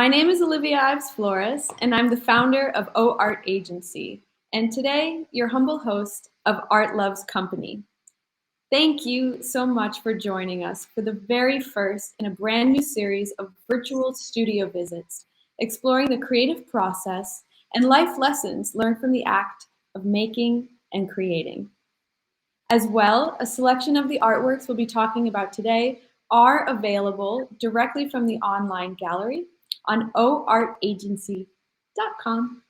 My name is Olivia Ives Flores, and I'm the founder of O Art Agency, and today, your humble host of Art Loves Company. Thank you so much for joining us for the very first in a brand new series of virtual studio visits, exploring the creative process and life lessons learned from the act of making and creating. As well, a selection of the artworks we'll be talking about today are available directly from the online gallery on oartagency.com.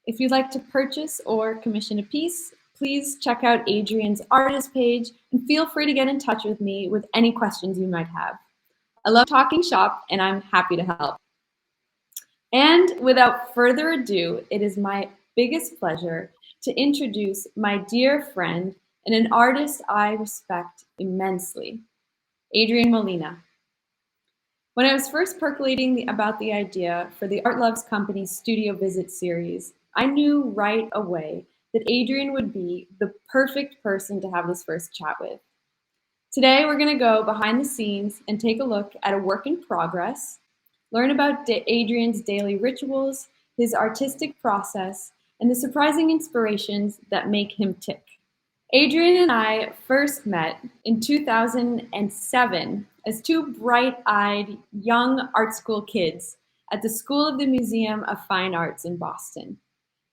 If you'd like to purchase or commission a piece, please check out Adrian's artist page and feel free to get in touch with me with any questions you might have. I love talking shop and I'm happy to help. And without further ado, it is my biggest pleasure to introduce my dear friend and an artist I respect immensely, Adrian Molina. When I was first percolating about the idea for the Art Loves Company Studio Visit series, I knew right away that Adrian would be the perfect person to have this first chat with. Today, we're going to go behind the scenes and take a look at a work in progress, learn about Adrian's daily rituals, his artistic process, and the surprising inspirations that make him tick. Adrian and I first met in 2007 as two bright-eyed young art school kids at the School of the Museum of Fine Arts in Boston.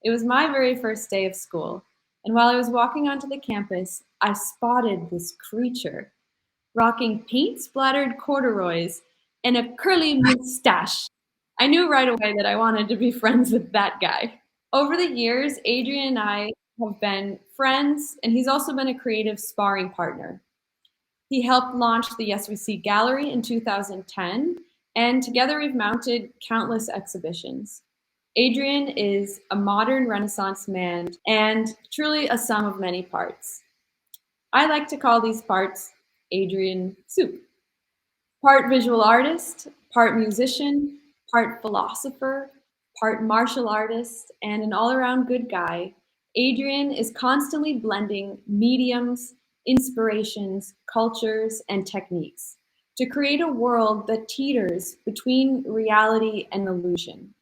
It was my very first day of school, and while I was walking onto the campus, I spotted this creature rocking paint-splattered corduroys and a curly mustache. I knew right away that I wanted to be friends with that guy. Over the years, Adrian and I have been friends, and he's also been a creative sparring partner. He helped launch the Yes We See Gallery in 2010, and together we've mounted countless exhibitions. Adrian is a modern Renaissance man and truly a sum of many parts. I like to call these parts Adrian Soup. Part visual artist, part musician, part philosopher, part martial artist, and an all-around good guy, Adrian is constantly blending mediums, inspirations, cultures, and techniques to create a world that teeters between reality and illusion,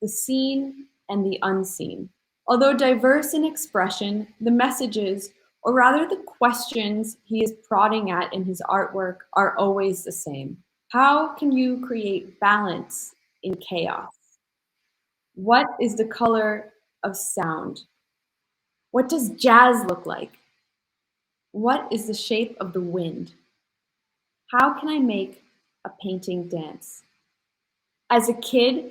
the seen and the unseen. Although diverse in expression, the messages, or rather the questions he is prodding at in his artwork, are always the same. How can you create balance in chaos? What is the color of sound? What does jazz look like? What is the shape of the wind? How can I make a painting dance? As a kid,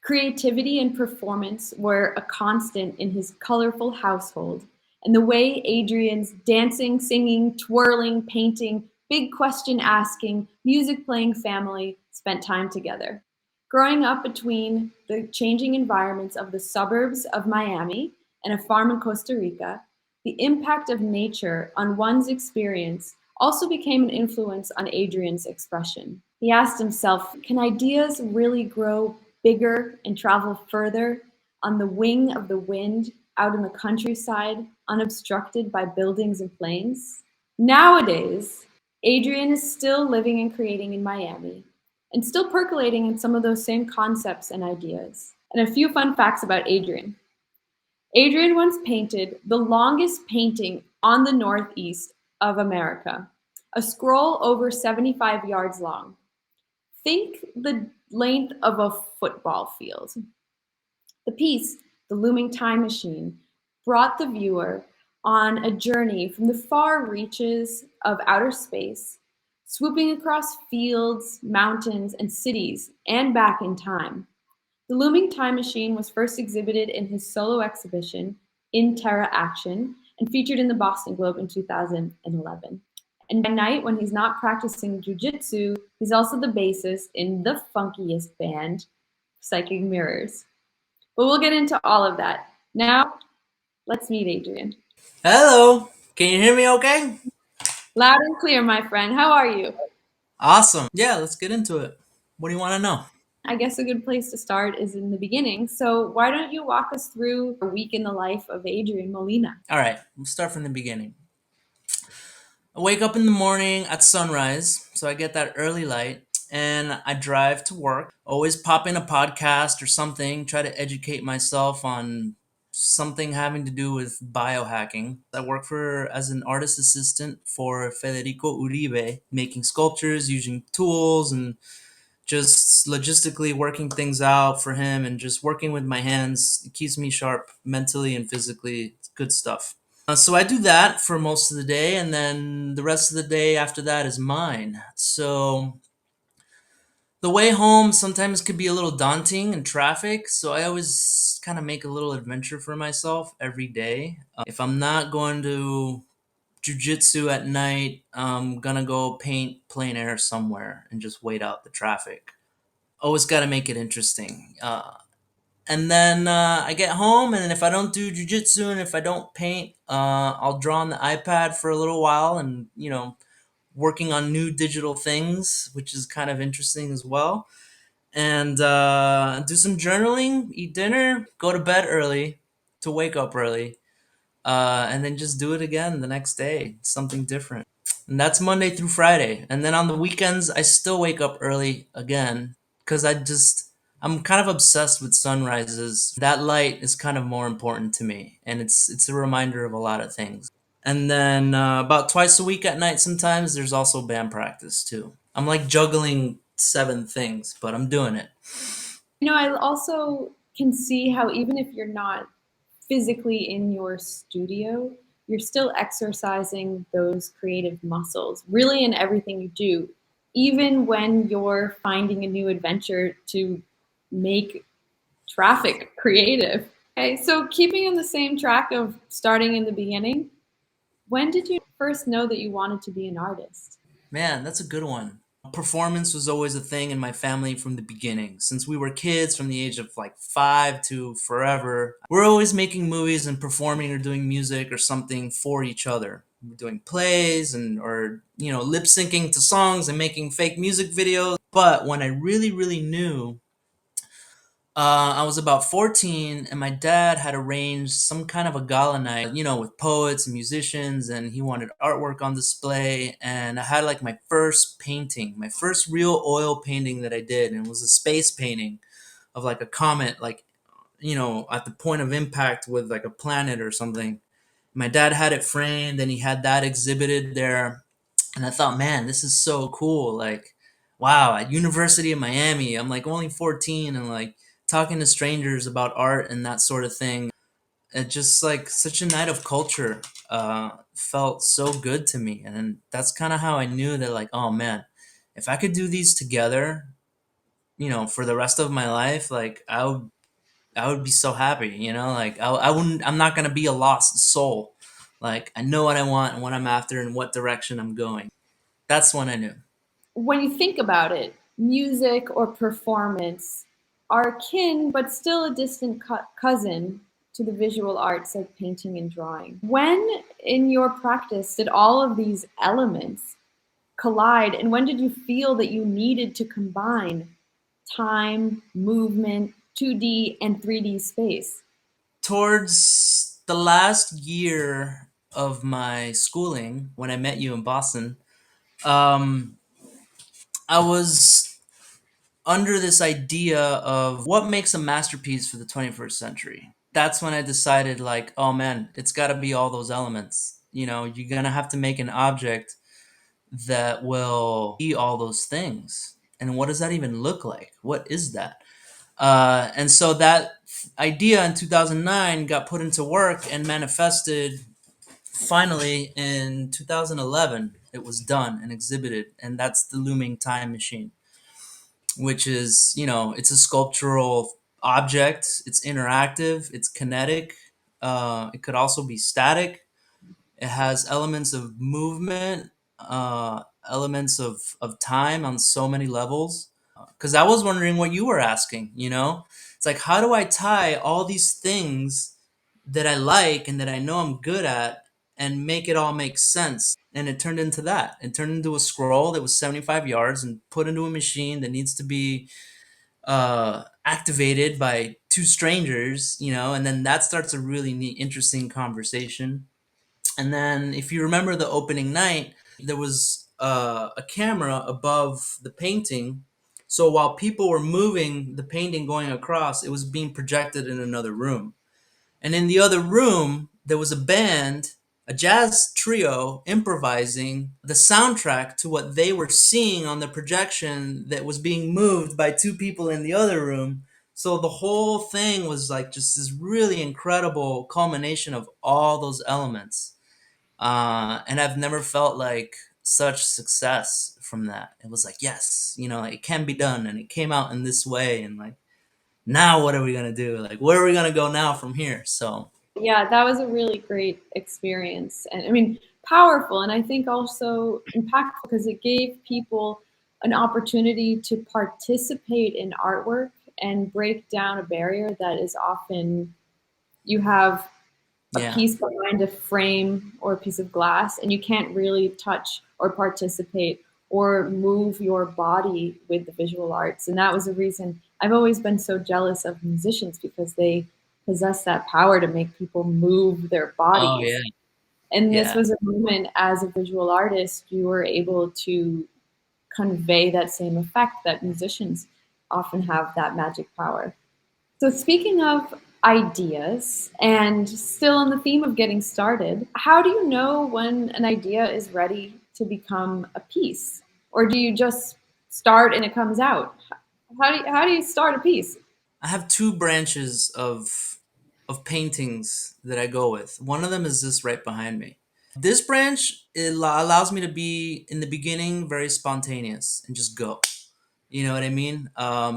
creativity and performance were a constant in his colorful household, and the way Adrian's dancing, singing, twirling, painting, big question asking, music playing family spent time together. Growing up between the changing environments of the suburbs of Miami and a farm in Costa Rica, the impact of nature on one's experience also became an influence on Adrian's expression. He asked himself, can ideas really grow bigger and travel further on the wing of the wind out in the countryside, unobstructed by buildings and planes? Nowadays, Adrian is still living and creating in Miami and still percolating in some of those same concepts and ideas. And a few fun facts about Adrian. Adrian once painted the longest painting on the northeast of America, a scroll over 75 yards long. Think the length of a football field. The piece, The Looming Time Machine, brought the viewer on a journey from the far reaches of outer space, swooping across fields, mountains, and cities, and back in time. The Looming Time Machine was first exhibited in his solo exhibition, In Terra Action, and featured in the Boston Globe in 2011. And by night, when he's not practicing jujitsu, he's also the bassist in the funkiest band, Psychic Mirrors. But we'll get into all of that. Now, let's meet Adrian. Hello, can you hear me okay? Loud and clear, my friend. How are you? Awesome. Yeah, let's get into it. What do you want to know? I guess a good place to start is in the beginning. So why don't you walk us through a week in the life of Adrian Molina? All right, we'll start from the beginning. I wake up in the morning at sunrise, so I get that early light. and I drive to work. Always pop in a podcast or something, try to educate myself on something having to do with biohacking. I work for as an artist assistant for Federico Uribe, making sculptures using tools and just logistically working things out for him and just working with my hands. It keeps me sharp mentally and physically. It's good stuff. So I do that for most of the day, and then the rest of the day after that is mine. So the way home sometimes could be a little daunting in traffic, so I always kind of make a little adventure for myself every day. If I'm not going to jujitsu at night, I'm gonna go paint plein air somewhere and just wait out the traffic. Always got to make it interesting. And then I get home, and if I don't do jujitsu and if I don't paint, I'll draw on the iPad for a little while and, working on new digital things, which is kind of interesting as well. And do some journaling, eat dinner, go to bed early to wake up early, and then just do it again the next day, something different. And that's Monday through Friday. And then on the weekends, I still wake up early again because I'm kind of obsessed with sunrises. That light is kind of more important to me, and it's a reminder of a lot of things. And then about twice a week at night, sometimes there's also band practice too. I'm like juggling seven things, but I'm doing it. I also can see how even if you're not physically in your studio, you're still exercising those creative muscles really in everything you do, even when you're finding a new adventure to make traffic creative. Okay, so keeping on the same track of starting in the beginning, when did you first know that you wanted to be an artist? Man, that's a good one. Performance was always a thing in my family from the beginning. Since we were kids, from the age of like 5 to forever, we're always making movies and performing or doing music or something for each other. We're doing plays and or lip syncing to songs and making fake music videos. But when I really, really knew, I was about 14, and my dad had arranged some kind of a gala night, with poets and musicians, and he wanted artwork on display. And I had like my first painting, my first real oil painting that I did, and it was a space painting of like a comet, like, at the point of impact with like a planet or something. My dad had it framed, and he had that exhibited there, and I thought, man, this is so cool. Like, wow, at University of Miami, I'm like only 14 and like talking to strangers about art and that sort of thing. It just like such a night of culture felt so good to me. And that's kind of how I knew that, like, oh man, if I could do these together, for the rest of my life, like I would be so happy, like I wouldn't, I'm not going to be a lost soul. Like I know what I want and what I'm after and what direction I'm going. That's when I knew. When you think about it, music or performance are kin but still a distant cousin to the visual arts like painting and drawing. When in your practice did all of these elements collide, and when did you feel that you needed to combine time, movement, 2D and 3D space? Towards the last year of my schooling, when I met you in Boston, um, I was under this idea of what makes a masterpiece for the 21st century. That's when I decided, like, oh man, it's got to be all those elements. You're going to have to make an object that will be all those things. And what does that even look like? What is that? And so that idea in 2009 got put into work and manifested finally in 2011. It was done and exhibited, and that's the Looming Time Machine, which is, it's a sculptural object. It's interactive, it's kinetic, it could also be static. It has elements of movement, elements of time on so many levels. Because I was wondering what you were asking, It's like, how do I tie all these things that I like and that I know I'm good at and make it all make sense? And it turned into that. It turned into a scroll that was 75 yards and put into a machine that needs to be activated by two strangers, and then that starts a really neat, interesting conversation. And then, if you remember the opening night, there was a camera above the painting. So while people were moving the painting going across, it was being projected in another room. And in the other room, there was a band, a jazz trio improvising the soundtrack to what they were seeing on the projection that was being moved by two people in the other room. So the whole thing was like just this really incredible culmination of all those elements. And I've never felt like such success from that. It was like, yes, it can be done, and it came out in this way, and like, now what are we gonna do? Like, where are we gonna go now from here? So Yeah, that was a really great experience. And I mean, powerful. And I think also impactful because it gave people an opportunity to participate in artwork and break down a barrier that is often you have a yeah. piece behind a frame or a piece of glass and you can't really touch or participate or move your body with the visual arts. And that was a reason I've always been so jealous of musicians because they possess that power to make people move their Oh bodies. yeah. And this Yeah. was a moment as a visual artist, you were able to convey that same effect that musicians often have that magic power. So, speaking of ideas and still on the theme of getting started, how do you know when an idea is ready to become a piece? Or do you just start and it comes out? How do you start a piece? I have two branches of paintings that I go with. One of them is this right behind me. This branch allows me to be in the beginning very spontaneous and just go. You know what I mean?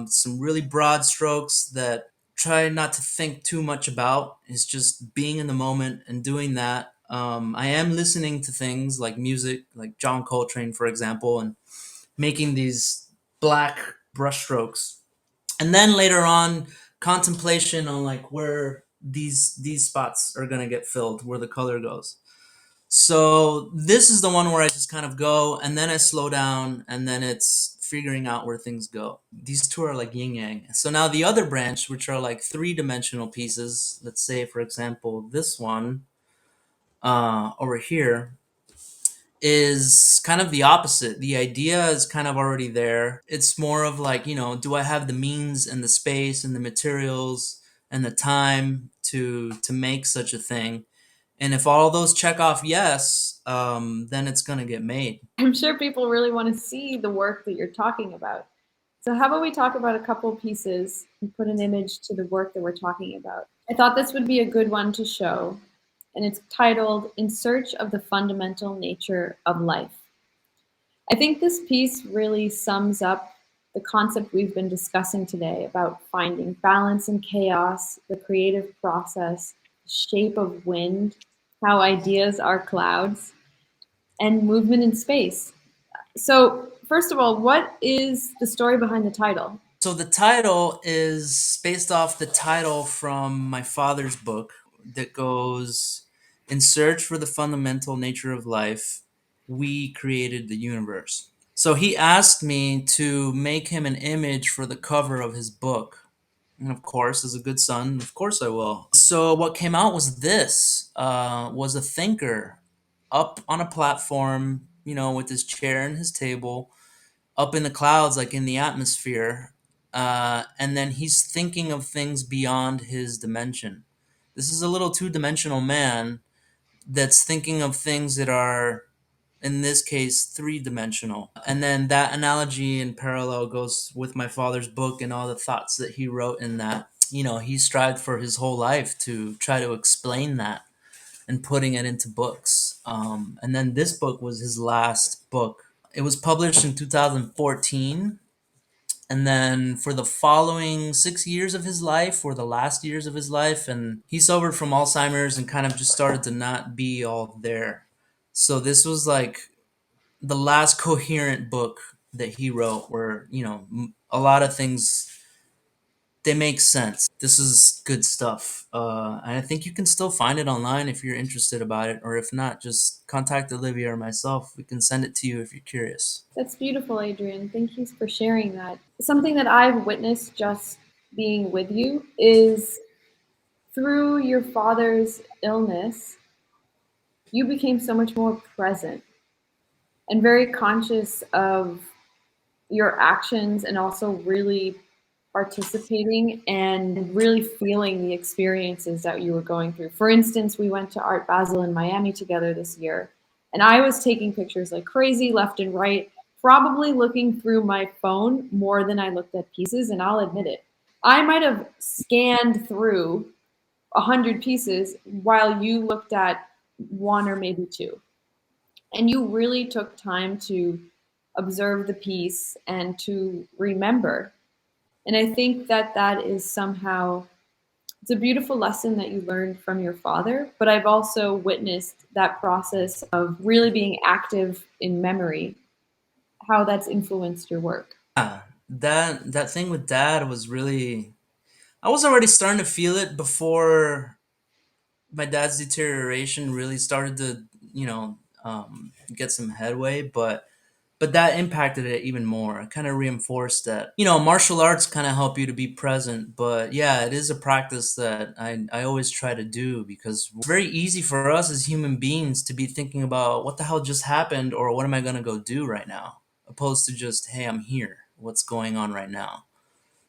Some really broad strokes that try not to think too much about. It's just being in the moment and doing that. I am listening to things like music, like John Coltrane, for example, and making these black brushstrokes. And then later on, contemplation on like where these spots are gonna get filled, where the color goes. So this is the one where I just kind of go and then I slow down and then it's figuring out where things go. These two are like yin yang. So now the other branch, which are like three-dimensional pieces, let's say for example this one over here, is kind of the opposite. The idea is kind of already there. It's more of like, do I have the means and the space and the materials and the time to make such a thing? And if all those check off yes, then it's gonna get made. I'm sure people really want to see the work that you're talking about. So, how about we talk about a couple pieces and put an image to the work that we're talking about? I thought this would be a good one to show, and it's titled In Search of the Fundamental Nature of Life. I think this piece really sums up the concept we've been discussing today about finding balance in chaos, the creative process, shape of wind, how ideas are clouds, and movement in space. So, first of all, what is the story behind the title? So the title is based off the title from my father's book that goes, In Search for the Fundamental Nature of Life, We Created the Universe. So he asked me to make him an image for the cover of his book. And of course, as a good son, of course I will. So what came out was this, was a thinker up on a platform, with his chair and his table, up in the clouds, like in the atmosphere. And then he's thinking of things beyond his dimension. This is a little two-dimensional man that's thinking of things that are, in this case, three-dimensional. And then that analogy in parallel goes with my father's book and all the thoughts that he wrote in that. He strived for his whole life to try to explain that and putting it into books. And then this book was his last book. It was published in 2014. And then for the following 6 years of his life, or the last years of his life, and he suffered from Alzheimer's and kind of just started to not be all there. So this was like the last coherent book that he wrote, where a lot of things, they make sense. This is good stuff, and I think you can still find it online if you're interested about it, or if not, just contact Olivia or myself. We can send it to you if you're curious. That's beautiful, Adrian. Thank you for sharing that. Something that I've witnessed just being with you is through your father's illness, you became so much more present. and very conscious of your actions and also really participating and really feeling the experiences that you were going through. For instance, we went to Art Basel in Miami together this year, and I was taking pictures like crazy left and right, probably looking through my phone more than I looked at pieces, and I'll admit it. I might have scanned through 100 pieces while you looked at one or maybe two. And you really took time to observe the piece and to remember. And I think that that is somehow it's a beautiful lesson that you learned from your father, but I've also witnessed that process of really being active in memory, how that's influenced your work. Yeah, that thing with dad was really. I was already starting to feel it before my dad's deterioration really started to, get some headway, but that impacted it even more. It kind of reinforced that. Martial arts kind of help you to be present, but yeah, it is a practice that I always try to do because it's very easy for us as human beings to be thinking about what the hell just happened or what am I going to go do right now, opposed to just, hey, I'm here. What's going on right now?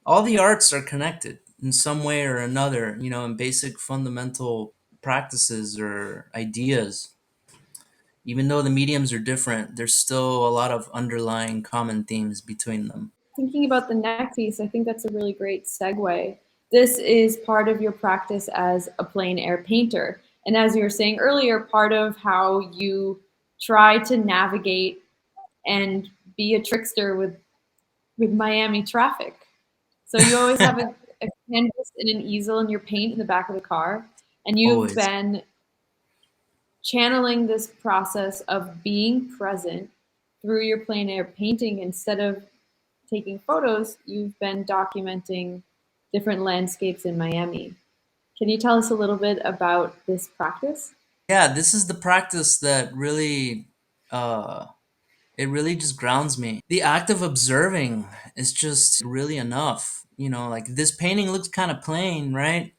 All the arts are connected in some way or another, in basic fundamental practices or ideas. Even though the mediums are different, there's still a lot of underlying common themes between them. Thinking about the next piece, I think that's a really great segue. This is part of your practice as a plein air painter. And as you were saying earlier, part of how you try to navigate and be a trickster with Miami traffic. So you always have a canvas and an easel and your paint in the back of the car. And you've Always. been channeling this process of being present through your plein air painting instead of taking photos, you've been documenting different landscapes in Miami. Can you tell us a little bit about this practice? Yeah, this is the practice that really, uh, it really just grounds me. The act of observing is just really enough. Like this painting looks kind of plain, right?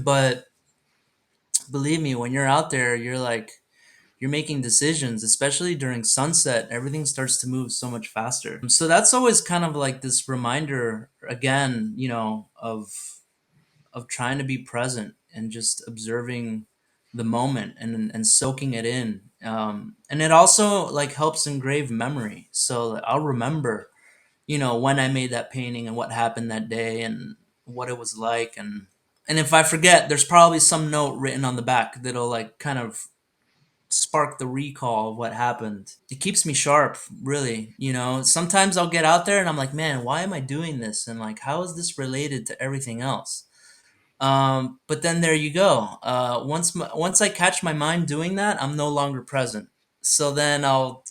But believe me, when you're out there, you're making decisions, especially during sunset. Everything starts to move so much faster. So that's always kind of like this reminder again, of trying to be present and just observing the moment and soaking it in. And it also like helps engrave memory. So I'll remember, when I made that painting and what happened that day and what it was like. And if I forget, there's probably some note written on the back that'll like kind of spark the recall of what happened. It keeps me sharp, really. Sometimes I'll get out there and I'm like, man, why am I doing this? And like, how is this related to everything else? But then there you go. Once I catch my mind doing that, I'm no longer present. So then I'll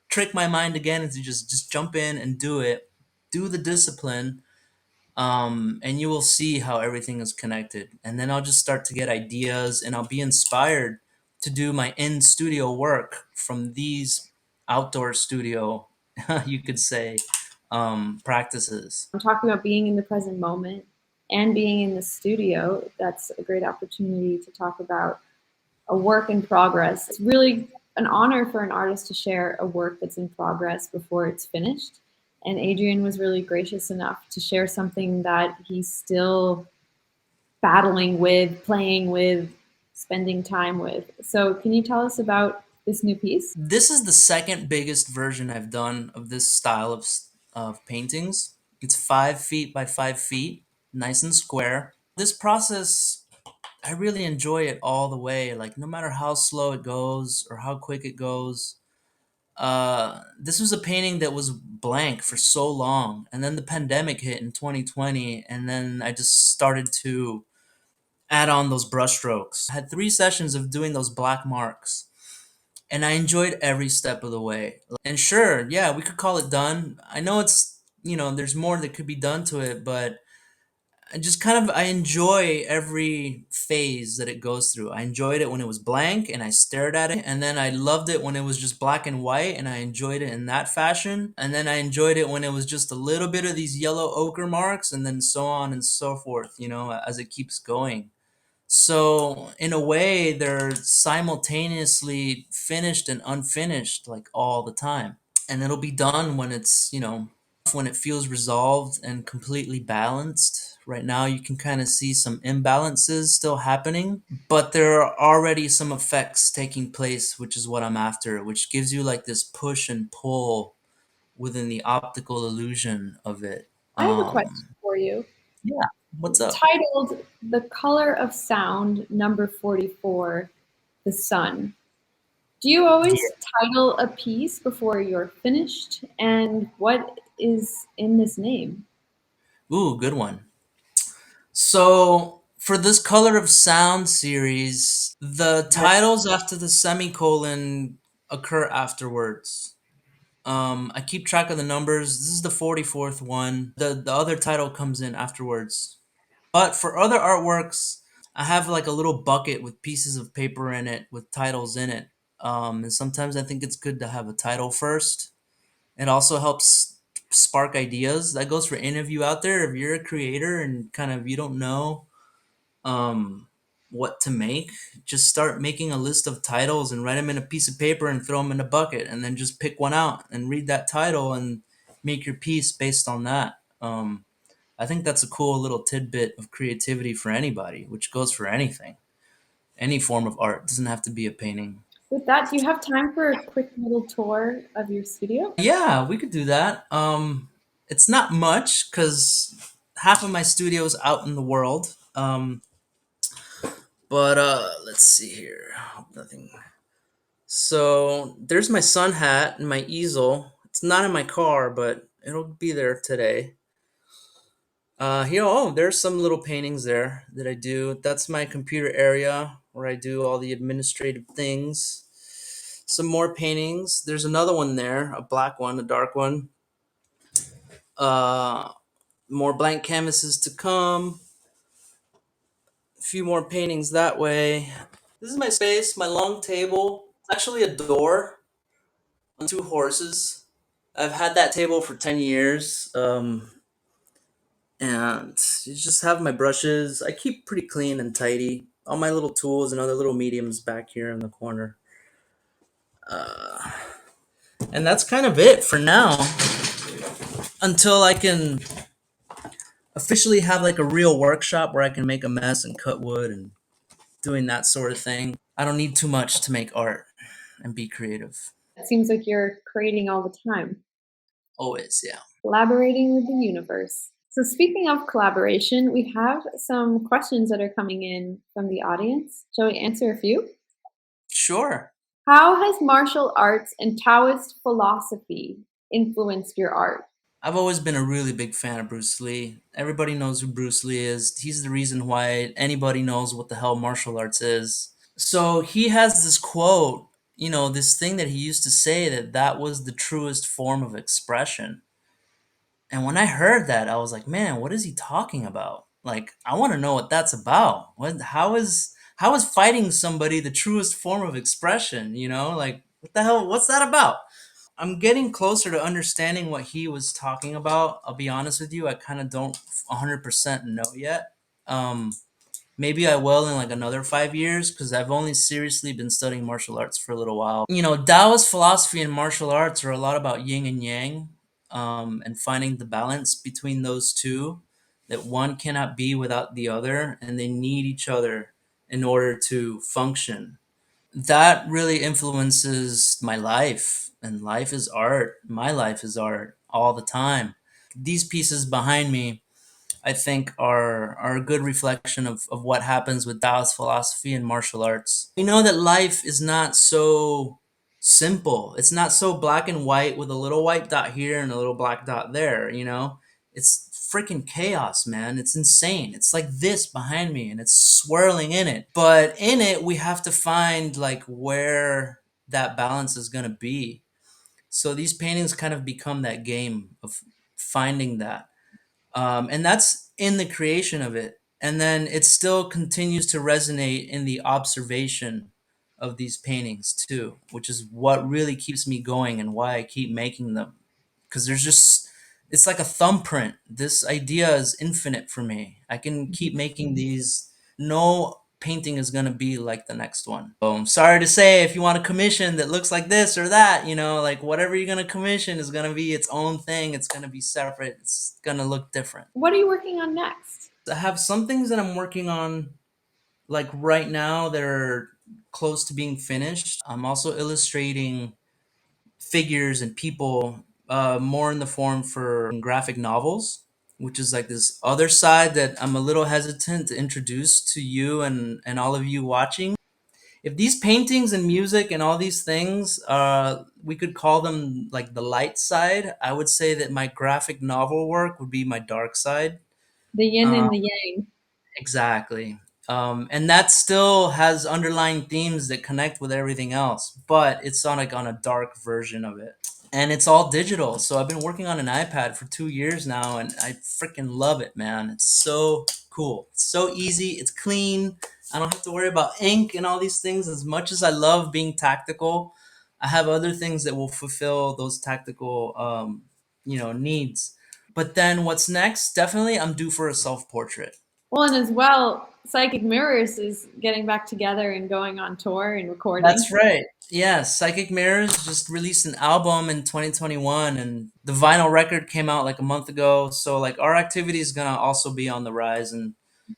trick my mind again into just jump in and do it, do the discipline, and you will see how everything is connected. And then I'll just start to get ideas, and I'll be inspired to do my in studio work from these outdoor studio, you could say, practices. I'm talking about being in the present moment and being in the studio. That's a great opportunity to talk about a work in progress. It's really an honor for an artist to share a work that's in progress before it's finished. And Adrian was really gracious enough to share something that he's still battling with, playing with, spending time with. So, can you tell us about this new piece? This is the second biggest version I've done of this style of paintings. It's 5 feet by 5 feet, nice and square. This process, I really enjoy it all the way. Like no matter how slow it goes or how quick it goes. This was a painting that was blank for so long, and then the pandemic hit in 2020, and then I just started to add on those brushstrokes. I had 3 sessions of doing those black marks, and I enjoyed every step of the way. And sure, yeah, we could call it done. I know there's more that could be done to it, but I enjoy every phase that it goes through. I enjoyed it when it was blank and I stared at it, and then I loved it when it was just black and white and I enjoyed it in that fashion. And then I enjoyed it when it was just a little bit of these yellow ochre marks, and then so on and so forth, as it keeps going. So in a way, they're simultaneously finished and unfinished, like all the time. And it'll be done when it's, when it feels resolved and completely balanced. Right now, you can kind of see some imbalances still happening, but there are already some effects taking place, which is what I'm after, which gives you like this push and pull within the optical illusion of it. I have a question for you. Yeah, what's It's up? titled The Color of Sound, number 44, The Sun. Do you always Yeah. title a piece before you're finished? And what is in this name? Ooh, good one. So for this Color of Sound series, the titles after the semicolon occur afterwards. I keep track of the numbers. This is the 44th one. The other title comes in afterwards. But for other artworks, I have like a little bucket with pieces of paper in it with titles in it. And sometimes I think it's good to have a title first. It also helps spark ideas. That goes for any of you out there. If you're a creator and kind of you don't know um, what to make, just start making a list of titles and write them in a piece of paper and throw them in a bucket, and then just pick one out and read that title and make your piece based on that. I think that's a cool little tidbit of creativity for anybody, which goes for anything, any form of art. It doesn't have to be a painting. With that, do you have time for a quick little tour of your studio? Yeah, we could do that. It's not much because half of my studio is out in the world. But let's see here. Hope nothing. So there's my sun hat and my easel. It's not in my car, but it'll be there today. Here, oh, there's some little paintings there that I do. That's my computer area where I do all the administrative things. Some more paintings. There's another one there, a black one, a dark one. Uh, More blank canvases to come. A few more paintings that way. This is my space, my long table. It's actually a door on two horses. I've had that table for 10 years. And you just have my brushes. I keep pretty clean and tidy. All my little tools and other little mediums back here in the corner. And that's kind of it for now until I can officially have like a real workshop where I can make a mess and cut wood and doing that sort of thing. I don't need too much to make art and be creative. It seems like you're creating all the time, Always, yeah. collaborating with the universe. So, speaking of collaboration, we have some questions that are coming in from the audience. Shall we answer a few? Sure. How has martial arts and Taoist philosophy influenced your art? I've always been a really big fan of Bruce Lee. Everybody knows who Bruce Lee is. He's the reason why anybody knows what the hell martial arts is. So he has this quote, this thing that he used to say that was the truest form of expression. And when I heard that, I was like, man, what is he talking about? Like, I want to know what that's about. How is fighting somebody the truest form of expression, Like, what the hell, what's that about? I'm getting closer to understanding what he was talking about. I'll be honest with you, I kind of don't 100% know yet. Um, Maybe I will in like another 5 years because I've only seriously been studying martial arts for a little while. Taoist philosophy and martial arts are a lot about yin and yang, and finding the balance between those two, that one cannot be without the other, and they need each other in order to function. That really influences my life, and life is art. My life is art all the time. These pieces behind me, I think, are a good reflection of what happens with Taoist philosophy and martial arts. We know that life is not so simple. It's not so black and white with a little white dot here and a little black dot there. It's freaking chaos, man. It's insane. It's like this behind me and it's swirling in it. But in it, we have to find like where that balance is going to be. So these paintings kind of become that game of finding that, and that's in the creation of it. And then it still continues to resonate in the observation of these paintings too, which is what really keeps me going and why I keep making them. Because it's like a thumbprint. This idea is infinite for me. I can keep making these. No painting is going to be like the next one. So I'm sorry to say, if you want a commission that looks like this or that, like whatever you're going to commission is going to be its own thing. It's going to be separate. It's going to look different. What are you working on next? I have some things that I'm working on like right now that are close to being finished. I'm also illustrating figures and people, more in the form for graphic novels, which is like this other side that I'm a little hesitant to introduce to you and all of you watching. If these paintings and music and all these things, we could call them like the light side, I would say that my graphic novel work would be my dark side. The yin Uh, and the yang. exactly. And that still has underlying themes that connect with everything else, but it's on a dark version of it. And it's all digital. So I've been working on an iPad for 2 years now, and I freaking love it, man. It's so cool. It's so easy. It's clean. I don't have to worry about ink and all these things. As much as I love being tactical, I have other things that will fulfill those tactical, needs. But then what's next? Definitely, I'm due for a self portrait. Well, and as well, Psychic Mirrors is getting back together and going on tour and recording. That's right. Yeah, Psychic Mirrors just released an album in 2021, and the vinyl record came out like a month ago. So like our activity is gonna also be on the rise, and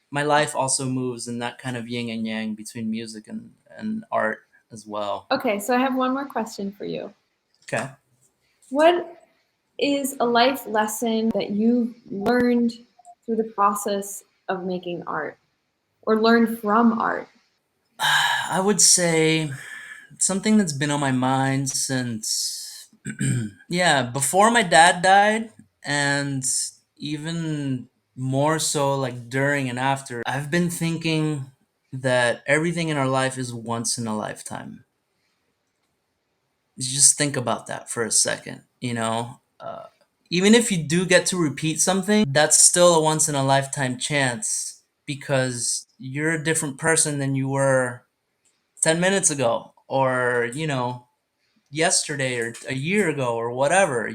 my life also moves in that kind of yin and yang between music and art as well. Okay, so I have one more question for you. Okay. What is a life lesson that you've learned through the process of making art or learned from art? I would say something that's been on my mind since, yeah, before my dad died, and even more so like during and after. I've been thinking that everything in our life is once in a lifetime. Just think about that for a second. Even if you do get to repeat something, that's still a once in a lifetime chance, because you're a different person than you were 10 minutes ago, or yesterday, or a year ago, or whatever.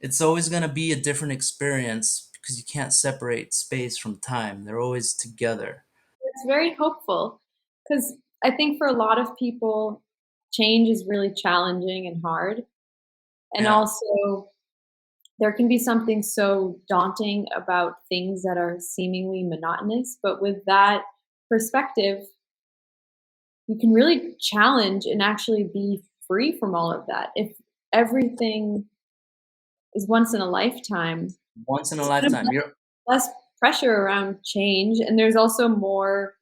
It's always going to be a different experience, because you can't separate space from time. They're always together. It's very hopeful because I think for a lot of people, change is really challenging and hard. And Yeah. also, there can be something so daunting about things that are seemingly monotonous. But with that perspective, you can really challenge and actually be free from all of that. If everything is once in a lifetime, Once in a there's kind of lifetime. You're less pressure around change, and there's also more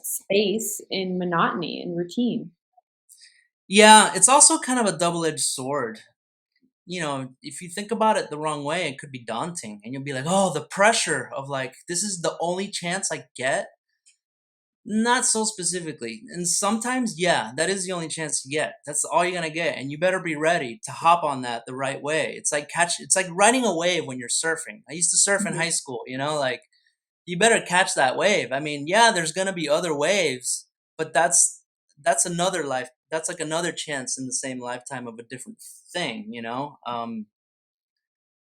space in monotony and routine. Yeah, it's also kind of a double-edged sword. If you think about it the wrong way, it could be daunting, and you'll be like, "Oh, the pressure of like this is the only chance I get." Not so specifically. And sometimes, yeah, that is the only chance you get. That's all you're gonna get, and you better be ready to hop on that the right way. It's like riding a wave when you're surfing. I used to surf in Mhm. high school. Like you better catch that wave. I mean, yeah, there's gonna be other waves, but that's another life. That's like another chance in the same lifetime of a different thing.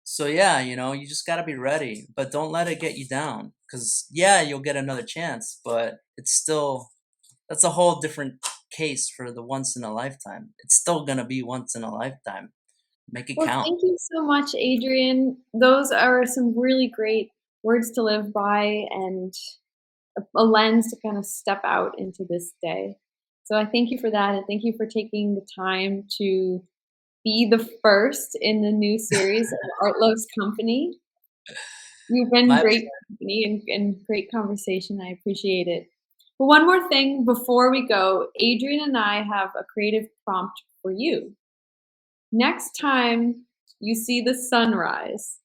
So yeah, you just gotta be ready, but don't let it get you down. Cause yeah, you'll get another chance, but that's a whole different case for the once in a lifetime. It's still gonna be once in a lifetime. Make it Well, count. thank you so much, Adrian. Those are some really great words to live by and a lens to kind of step out into this day. So I thank you for that, and thank you for taking the time to be the first in the new series of Art Loves Company. You've been My great company and great conversation. I appreciate it. But one more thing before we go, Adrian and I have a creative prompt for you. Next time you see the sunrise,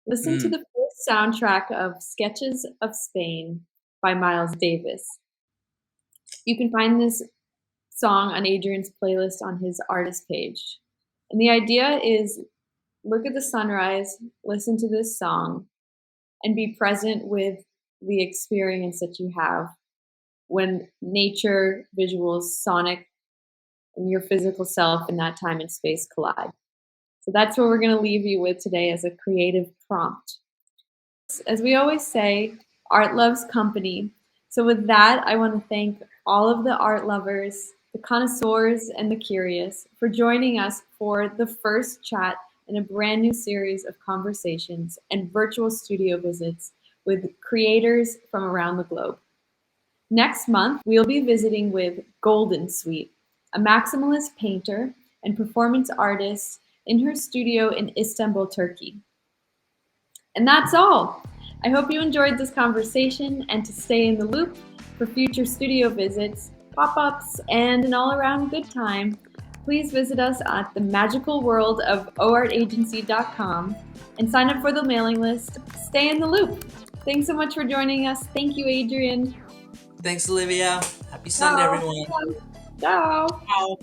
listen to mm, the full soundtrack of Sketches of Spain by Miles Davis. You can find this song on Adrian's playlist on his artist page. And the idea is look at the sunrise, listen to this song, and be present with the experience that you have when nature, visuals, sonic, and your physical self in that time and space collide. So that's what we're going to leave you with today as a creative prompt. As we always say, art loves company. So, with that, I want to thank all of the art lovers, the connoisseurs, and the curious for joining us for the first chat in a brand new series of conversations and virtual studio visits with creators from around the globe. Next month, we'll be visiting with Golden Sweet, a maximalist painter and performance artist in her studio in Istanbul, Turkey. And that's all. I hope you enjoyed this conversation, and to stay in the loop for future studio visits, pop-ups, and an all-around good time, please visit us at the magical world of oartagency.com and sign up for the mailing list. Stay in the loop. Thanks so much for joining us. Thank you, Adrian. Thanks, Olivia. Happy Sunday, everyone. Ciao. Ciao. Ciao.